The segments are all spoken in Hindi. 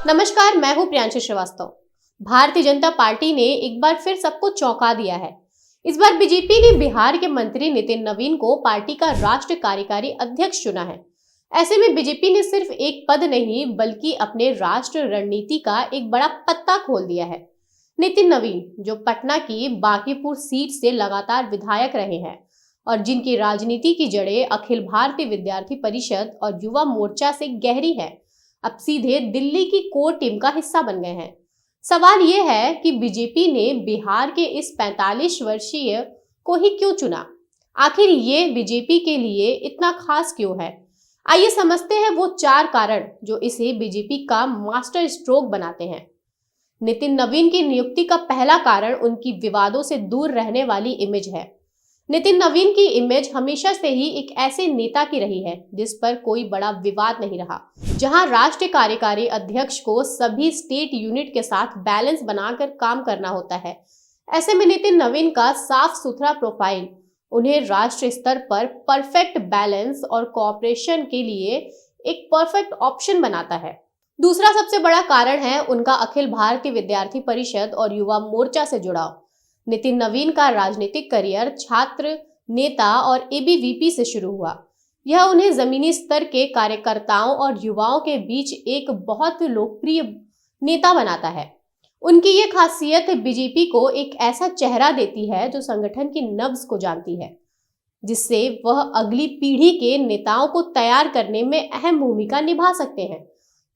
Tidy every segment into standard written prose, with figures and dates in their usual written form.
नमस्कार, मैं हूं प्रियांशु श्रीवास्तव। भारतीय जनता पार्टी ने एक बार फिर सबको चौंका दिया है। इस बार बीजेपी ने बिहार के मंत्री नितिन नवीन को पार्टी का राष्ट्रीय कार्यकारी अध्यक्ष चुना है। ऐसे में बीजेपी ने सिर्फ एक पद नहीं बल्कि अपने राष्ट्रीय रणनीति का एक बड़ा पत्ता खोल दिया है। नितिन नवीन, जो पटना की बांकीपुर सीट से लगातार विधायक रहे हैं और जिनकी राजनीति की जड़ें अखिल भारतीय विद्यार्थी परिषद और युवा मोर्चा से गहरी है, अब सीधे दिल्ली की कोर टीम का हिस्सा बन गए हैं। सवाल यह है कि बीजेपी ने बिहार के इस 45 वर्षीय को ही क्यों चुना? आखिर ये बीजेपी के लिए इतना खास क्यों है? आइए समझते हैं वो 4 कारण जो इसे बीजेपी का मास्टर स्ट्रोक बनाते हैं। नितिन नवीन की नियुक्ति का पहला कारण उनकी विवादों से दूर रहने वाली इमेज है। नितिन नवीन की इमेज हमेशा से ही एक ऐसे नेता की रही है जिस पर कोई बड़ा विवाद नहीं रहा, जहां राष्ट्रीय कार्यकारी अध्यक्ष को सभी स्टेट यूनिट के साथ बैलेंस बनाकर काम करना होता है। ऐसे में नितिन नवीन का साफ सुथरा प्रोफाइल उन्हें राष्ट्रीय स्तर पर परफेक्ट बैलेंस और कोऑपरेशन के लिए एक परफेक्ट ऑप्शन बनाता है। दूसरा सबसे बड़ा कारण है उनका अखिल भारतीय विद्यार्थी परिषद और युवा मोर्चा से जुड़ाव। नितिन नवीन का राजनीतिक करियर छात्र, नेता और एबीवीपी से शुरू हुआ। यह उन्हें जमीनी स्तर के कार्यकर्ताओं और युवाओं के बीच एक बहुत लोकप्रिय नेता बनाता है। उनकी ये खासियत बीजेपी को एक ऐसा चेहरा देती है जो संगठन की नब्ज को जानती है, जिससे वह अगली पीढ़ी के नेताओं को तैयार करने में अहम भूमिका निभा सकते हैं।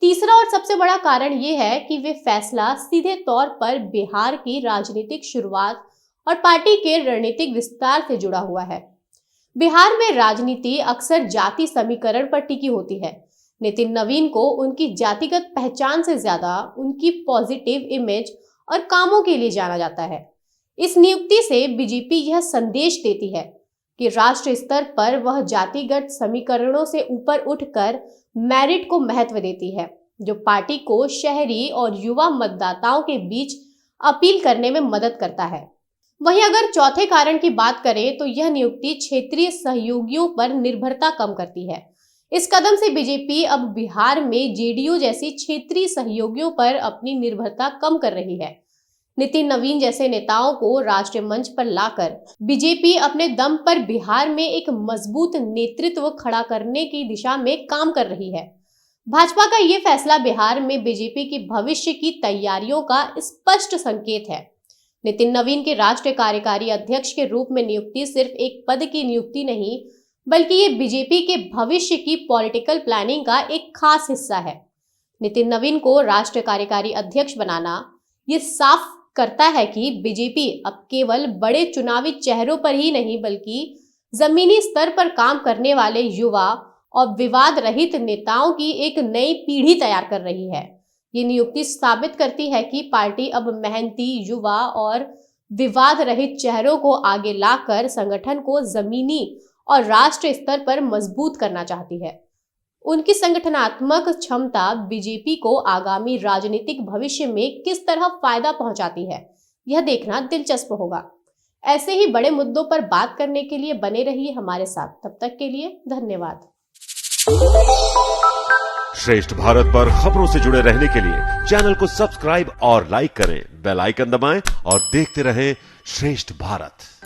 तीसरा और सबसे बड़ा कारण ये है कि वे फैसला सीधे तौर पर बिहार की राजनीतिक शुरुआत और पार्टी के रणनीतिक विस्तार से जुड़ा हुआ है। बिहार में राजनीति अक्सर जाति समीकरण पर टिकी होती है। नितिन नवीन को उनकी जातिगत पहचान से ज्यादा उनकी पॉजिटिव इमेज और कामों के लिए जाना जाता है। इस नियुक्ति से बीजेपी यह संदेश देती है कि राष्ट्रीय स्तर पर वह जातिगत समीकरणों से ऊपर उठकर मेरिट को महत्व देती है, जो पार्टी को शहरी और युवा मतदाताओं के बीच अपील करने में मदद करता है। वहीं अगर चौथे कारण की बात करें तो यह नियुक्ति क्षेत्रीय सहयोगियों पर निर्भरता कम करती है। इस कदम से बीजेपी अब बिहार में जेडीयू जैसी क्षेत्रीय सहयोगियों पर अपनी निर्भरता कम कर रही है। नितिन नवीन जैसे नेताओं को राष्ट्रीय मंच पर लाकर बीजेपी अपने दम पर बिहार में एक मजबूत नेतृत्व खड़ा करने की दिशा में काम कर रही है। भाजपा का ये फैसला बिहार में बीजेपी की भविष्य की तैयारियों का स्पष्ट संकेत है। नितिन नवीन के राष्ट्रीय कार्यकारी अध्यक्ष के रूप में नियुक्ति सिर्फ एक पद की नियुक्ति नहीं, बल्कि ये बीजेपी के भविष्य की पॉलिटिकल प्लानिंग का एक खास हिस्सा है। नितिन नवीन को राष्ट्रीय कार्यकारी अध्यक्ष बनाना ये साफ करता है कि बीजेपी अब केवल बड़े चुनावी चेहरों पर ही नहीं बल्कि जमीनी स्तर पर काम करने वाले युवा और विवाद रहित नेताओं की एक नई पीढ़ी तैयार कर रही है। ये नियुक्ति साबित करती है कि पार्टी अब मेहनती युवा और विवाद रहित चेहरों को आगे लाकर संगठन को जमीनी और राष्ट्रीय स्तर पर मजबूत करना चाहती है। उनकी संगठनात्मक क्षमता बीजेपी को आगामी राजनीतिक भविष्य में किस तरह फायदा पहुंचाती है, यह देखना दिलचस्प होगा। ऐसे ही बड़े मुद्दों पर बात करने के लिए बने रहिए हमारे साथ। तब तक के लिए धन्यवाद। श्रेष्ठ भारत पर खबरों से जुड़े रहने के लिए चैनल को सब्सक्राइब और लाइक करें, बेल आइकन दबाएं और देखते रहें श्रेष्ठ भारत।